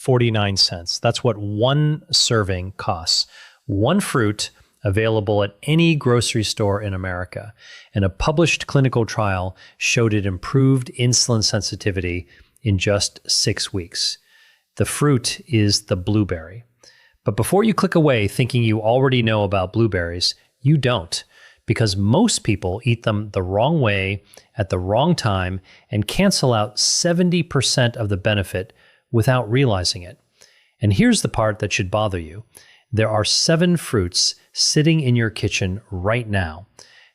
$0.49. That's what one serving costs. One fruit available at any grocery store in America. And a published clinical trial showed it improved insulin sensitivity in just 6 weeks. The fruit is the blueberry. But before you click away thinking you already know about blueberries, you don't, because most people eat them the wrong way at the wrong time and cancel out 70% of the benefit without realizing it. And here's the part that should bother you. There are 7 fruits sitting in your kitchen right now.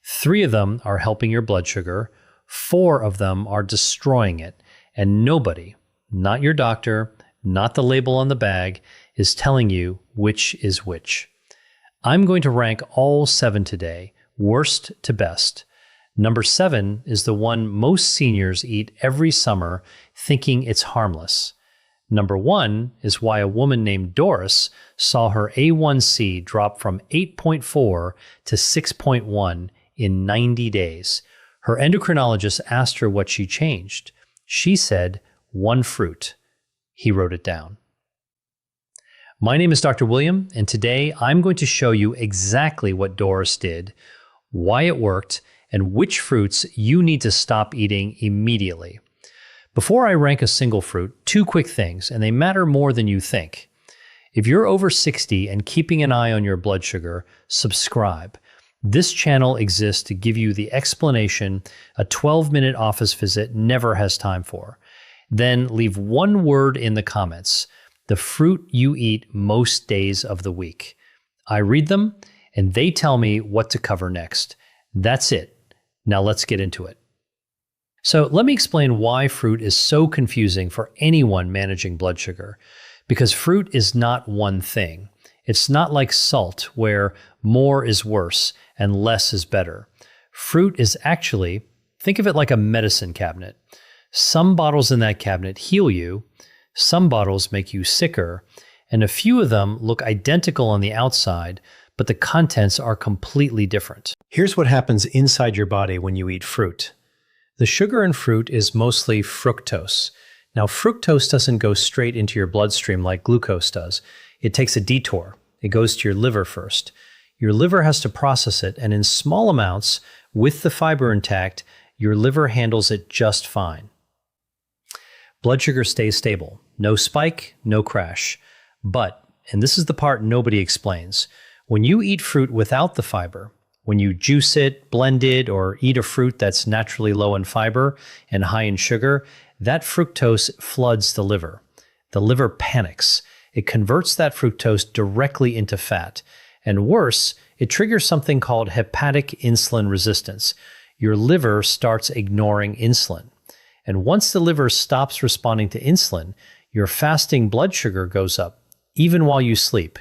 3 of them are helping your blood sugar, 4 of them are destroying it, and nobody, not your doctor, not the label on the bag, is telling you which is which. I'm going to rank all 7 today, worst to best. Number 7 is the one most seniors eat every summer, thinking it's harmless. Number 1 is why a woman named Doris saw her A1C drop from 8.4 to 6.1 in 90 days. Her endocrinologist asked her what she changed. She said, 1 fruit. He wrote it down. My name is Dr. William, and today I'm going to show you exactly what Doris did, why it worked, and which fruits you need to stop eating immediately. Before I rank a single fruit, 2 quick things, and they matter more than you think. If you're over 60 and keeping an eye on your blood sugar, subscribe. This channel exists to give you the explanation a 12-minute office visit never has time for. Then leave 1 word in the comments, the fruit you eat most days of the week. I read them, and they tell me what to cover next. That's it. Now let's get into it. So let me explain why fruit is so confusing for anyone managing blood sugar. Because fruit is not one thing. It's not like salt, where more is worse and less is better. Fruit is actually, think of it like a medicine cabinet. Some bottles in that cabinet heal you, some bottles make you sicker, and a few of them look identical on the outside, but the contents are completely different. Here's what happens inside your body when you eat fruit. The sugar in fruit is mostly fructose. Now, fructose doesn't go straight into your bloodstream like glucose does. It takes a detour. It goes to your liver first. Your liver has to process it, and in small amounts, with the fiber intact, your liver handles it just fine. Blood sugar stays stable. No spike, no crash. But, and this is the part nobody explains, when you eat fruit without the fiber, when you juice it, blend it, or eat a fruit that's naturally low in fiber and high in sugar, that fructose floods the liver. The liver panics. It converts that fructose directly into fat. And worse, it triggers something called hepatic insulin resistance. Your liver starts ignoring insulin. And once the liver stops responding to insulin, your fasting blood sugar goes up, even while you sleep,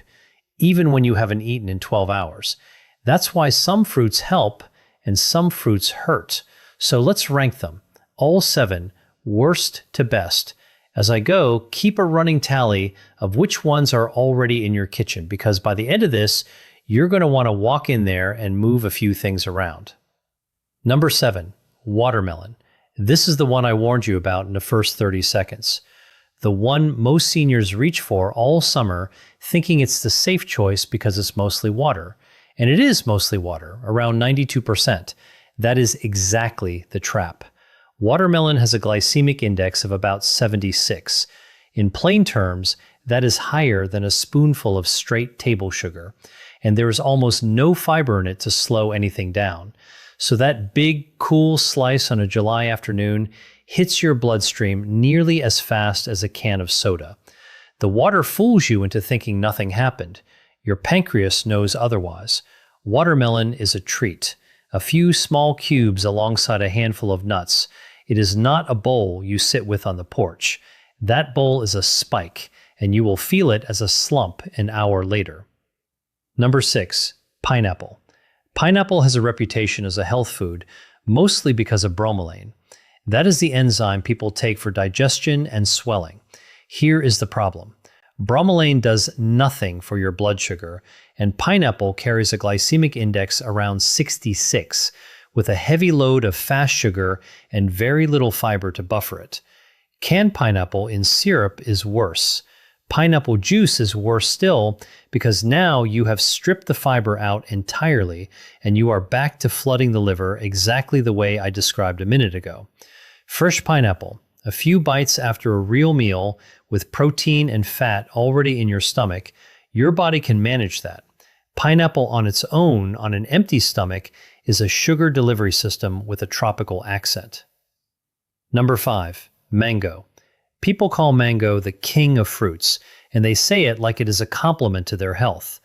even when you haven't eaten in 12 hours. That's why some fruits help and some fruits hurt. So let's rank them, all 7, worst to best. As I go, keep a running tally of which ones are already in your kitchen, because by the end of this, you're going to want to walk in there and move a few things around. Number 7, watermelon. This is the one I warned you about in the first 30 seconds. The one most seniors reach for all summer, thinking it's the safe choice because it's mostly water. And it is mostly water, around 92%. That is exactly the trap. Watermelon has a glycemic index of about 76. In plain terms, that is higher than a spoonful of straight table sugar, and there is almost no fiber in it to slow anything down. So that big, cool slice on a July afternoon hits your bloodstream nearly as fast as a can of soda. The water fools you into thinking nothing happened. Your pancreas knows otherwise. Watermelon is a treat. A few small cubes alongside a handful of nuts. It is not a bowl you sit with on the porch. That bowl is a spike, and you will feel it as a slump an hour later. Number 6, pineapple. Pineapple has a reputation as a health food, mostly because of bromelain. That is the enzyme people take for digestion and swelling. Here is the problem. Bromelain does nothing for your blood sugar, and pineapple carries a glycemic index around 66, with a heavy load of fast sugar and very little fiber to buffer it. Canned pineapple in syrup is worse. Pineapple juice is worse still because now you have stripped the fiber out entirely and you are back to flooding the liver exactly the way I described a minute ago. Fresh pineapple, a few bites after a real meal with protein and fat already in your stomach, your body can manage that. Pineapple on its own, on an empty stomach, is a sugar delivery system with a tropical accent. Number 5, mango. People call mango the king of fruits, and they say it like it is a compliment to their health.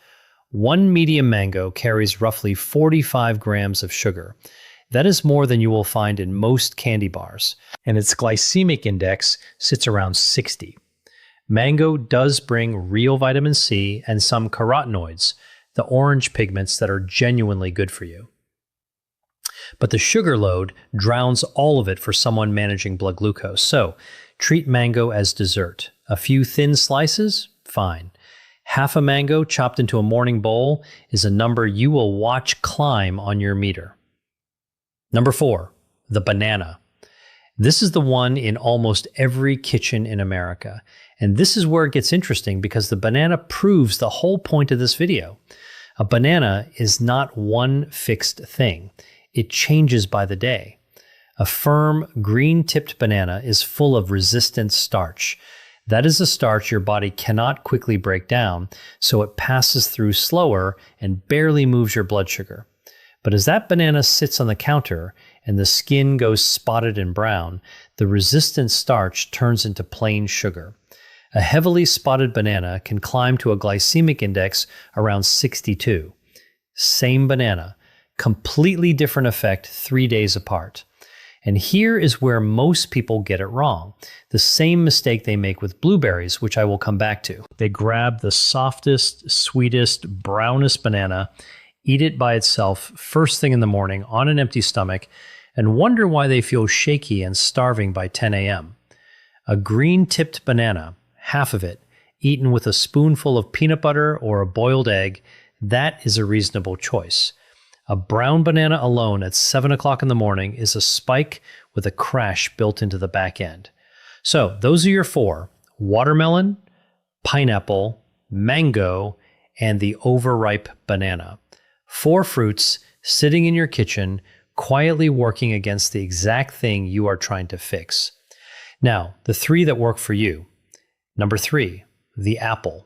One medium mango carries roughly 45 grams of sugar. That is more than you will find in most candy bars, and its glycemic index sits around 60. Mango does bring real vitamin C and some carotenoids, the orange pigments that are genuinely good for you. But the sugar load drowns all of it for someone managing blood glucose. So treat mango as dessert. A few thin slices? Fine. Half a mango chopped into a morning bowl is a number you will watch climb on your meter. Number 4, the banana. This is the one in almost every kitchen in America. And this is where it gets interesting because the banana proves the whole point of this video. A banana is not one fixed thing. It changes by the day. A firm, green-tipped banana is full of resistant starch. That is a starch your body cannot quickly break down, so it passes through slower and barely moves your blood sugar. But as that banana sits on the counter and the skin goes spotted and brown, the resistant starch turns into plain sugar. A heavily spotted banana can climb to a glycemic index around 62. Same banana, completely different effect 3 days apart. And here is where most people get it wrong. The same mistake they make with blueberries, which I will come back to. They grab the softest, sweetest, brownest banana, eat it by itself first thing in the morning on an empty stomach, and wonder why they feel shaky and starving by 10 a.m. A green-tipped banana, half of it, eaten with a spoonful of peanut butter or a boiled egg, that is a reasonable choice. A brown banana alone at 7 o'clock in the morning is a spike with a crash built into the back end. So those are your 4: watermelon, pineapple, mango, and the overripe banana. 4 fruits sitting in your kitchen, quietly working against the exact thing you are trying to fix. Now, the 3 that work for you. Number 3, the apple.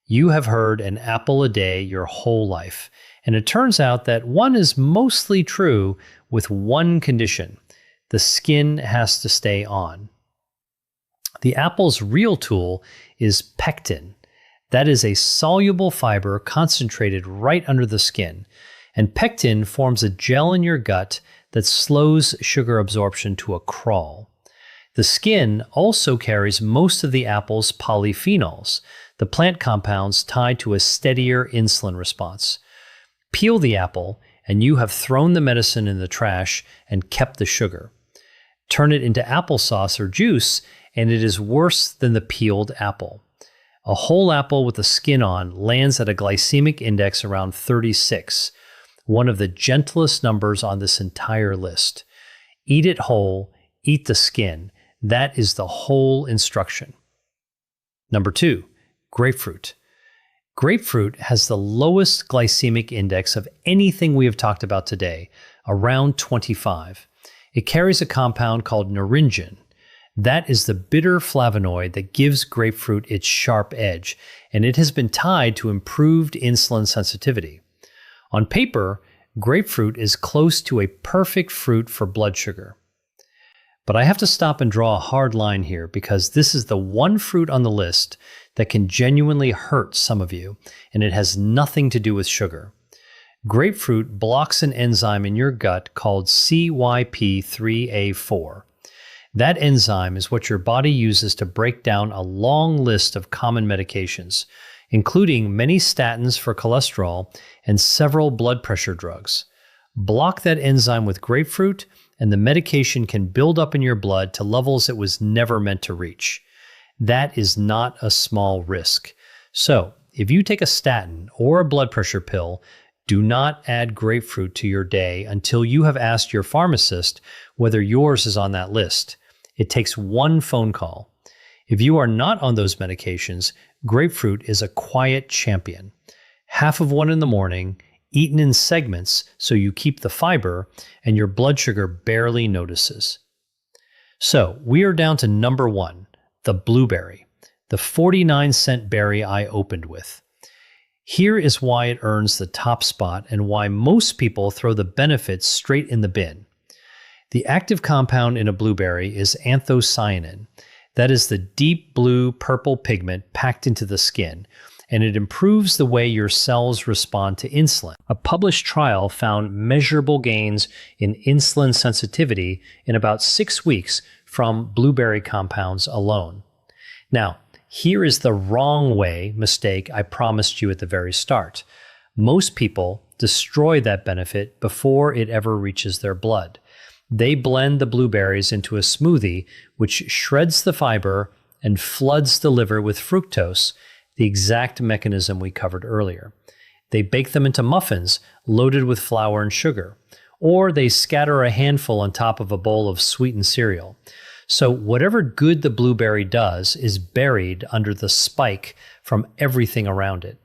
You have heard an apple a day your whole life. And it turns out that one is mostly true with one condition. The skin has to stay on. The apple's real tool is pectin. That is a soluble fiber concentrated right under the skin. And pectin forms a gel in your gut that slows sugar absorption to a crawl. The skin also carries most of the apple's polyphenols, the plant compounds tied to a steadier insulin response. Peel the apple, and you have thrown the medicine in the trash and kept the sugar. Turn it into applesauce or juice, and it is worse than the peeled apple. A whole apple with the skin on lands at a glycemic index around 36, one of the gentlest numbers on this entire list. Eat it whole, eat the skin. That is the whole instruction. Number 2, grapefruit. Grapefruit has the lowest glycemic index of anything we have talked about today, around 25. It carries a compound called naringin. That is the bitter flavonoid that gives grapefruit its sharp edge, and it has been tied to improved insulin sensitivity. On paper, grapefruit is close to a perfect fruit for blood sugar. But I have to stop and draw a hard line here because this is the one fruit on the list that can genuinely hurt some of you, and it has nothing to do with sugar. Grapefruit blocks an enzyme in your gut called CYP3A4. That enzyme is what your body uses to break down a long list of common medications, including many statins for cholesterol and several blood pressure drugs. Block that enzyme with grapefruit, and the medication can build up in your blood to levels it was never meant to reach. That is not a small risk. So, if you take a statin or a blood pressure pill, do not add grapefruit to your day until you have asked your pharmacist whether yours is on that list. It takes one phone call. If you are not on those medications, grapefruit is a quiet champion. Half of one in the morning, eaten in segments so you keep the fiber, and your blood sugar barely notices. So we are down to number 1, the blueberry, the 49-cent berry I opened with. Here is why it earns the top spot and why most people throw the benefits straight in the bin. The active compound in a blueberry is anthocyanin. That is the deep blue-purple pigment packed into the skin, and it improves the way your cells respond to insulin. A published trial found measurable gains in insulin sensitivity in about 6 weeks from blueberry compounds alone. Now, here is the wrong way mistake I promised you at the very start. Most people destroy that benefit before it ever reaches their blood. They blend the blueberries into a smoothie, which shreds the fiber and floods the liver with fructose, the exact mechanism we covered earlier. They bake them into muffins loaded with flour and sugar, or they scatter a handful on top of a bowl of sweetened cereal. So whatever good the blueberry does is buried under the spike from everything around it.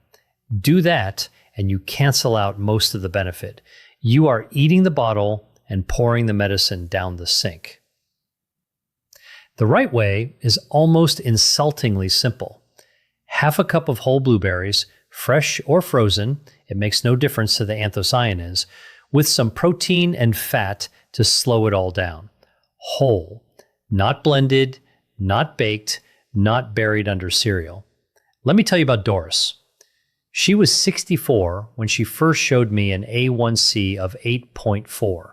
Do that, and you cancel out most of the benefit. You are eating the bottle and pouring the medicine down the sink. The right way is almost insultingly simple. Half a cup of whole blueberries, fresh or frozen, it makes no difference to the anthocyanins, with some protein and fat to slow it all down. Whole, not blended, not baked, not buried under cereal. Let me tell you about Doris. She was 64 when she first showed me an A1C of 8.4.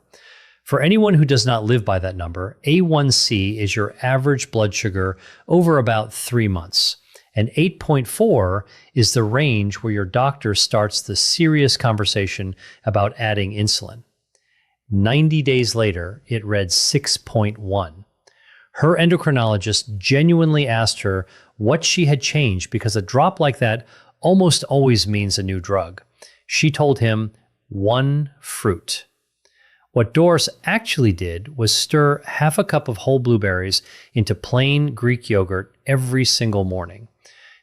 For anyone who does not live by that number, A1C is your average blood sugar over about 3 months. And 8.4 is the range where your doctor starts the serious conversation about adding insulin. 90 days later, it read 6.1. Her endocrinologist genuinely asked her what she had changed because a drop like that almost always means a new drug. She told him, 1 fruit. What Doris actually did was stir half a cup of whole blueberries into plain Greek yogurt every single morning.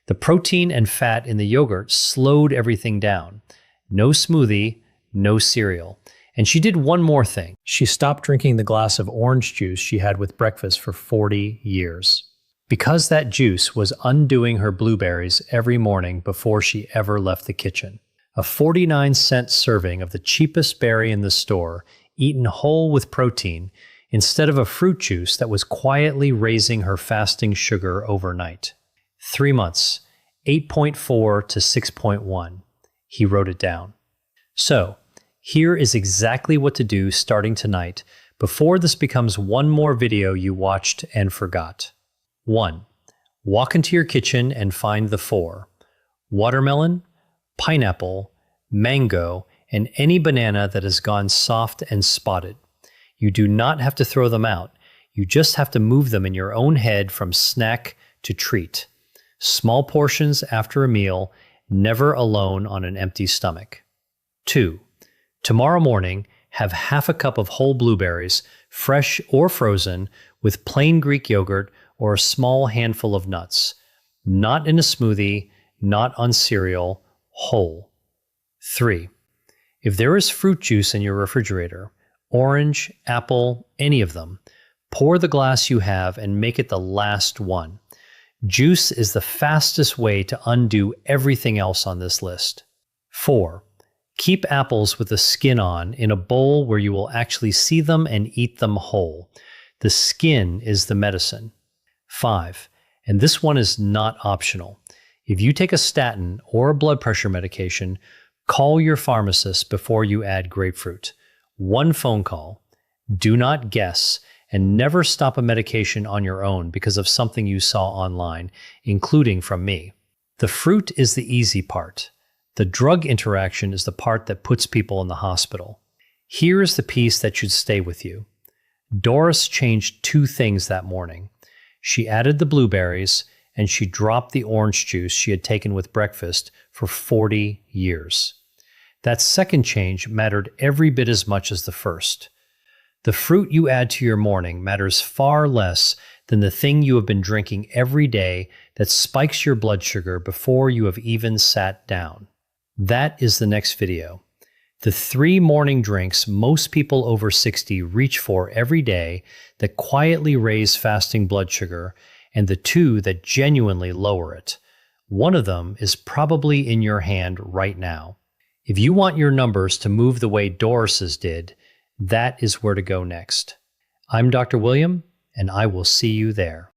The protein and fat in the yogurt slowed everything down. No smoothie, no cereal. And she did one more thing. She stopped drinking the glass of orange juice she had with breakfast for 40 years. Because that juice was undoing her blueberries every morning before she ever left the kitchen. A 49-cent serving of the cheapest berry in the store, eaten whole with protein, instead of a fruit juice that was quietly raising her fasting sugar overnight. 3 months, 8.4 to 6.1. He wrote it down. So, here is exactly what to do starting tonight before this becomes one more video you watched and forgot. 1. Walk into your kitchen and find the 4. Watermelon, pineapple, mango, and any banana that has gone soft and spotted. You do not have to throw them out. You just have to move them in your own head from snack to treat. Small portions after a meal, never alone on an empty stomach. 2. Tomorrow morning, have half a cup of whole blueberries, fresh or frozen, with plain Greek yogurt or a small handful of nuts. Not in a smoothie, not on cereal, whole. 3. If there is fruit juice in your refrigerator, orange, apple, any of them, pour the glass you have and make it the last one. Juice is the fastest way to undo everything else on this list. 4. Keep apples with the skin on in a bowl where you will actually see them and eat them whole. The skin is the medicine. 5. And this one is not optional. If you take a statin or a blood pressure medication, call your pharmacist before you add grapefruit. 1 phone call. Do not guess, and never stop a medication on your own because of something you saw online, including from me. The fruit is the easy part. The drug interaction is the part that puts people in the hospital. Here is the piece that should stay with you. Doris changed 2 things that morning. She added the blueberries, and she dropped the orange juice she had taken with breakfast for 40 years. That second change mattered every bit as much as the first. The fruit you add to your morning matters far less than the thing you have been drinking every day that spikes your blood sugar before you have even sat down. That is the next video. The 3 morning drinks most people over 60 reach for every day that quietly raise fasting blood sugar, and the 2 that genuinely lower it. One of them is probably in your hand right now. If you want your numbers to move the way Doris's did, that is where to go next. I'm Dr. William, and I will see you there.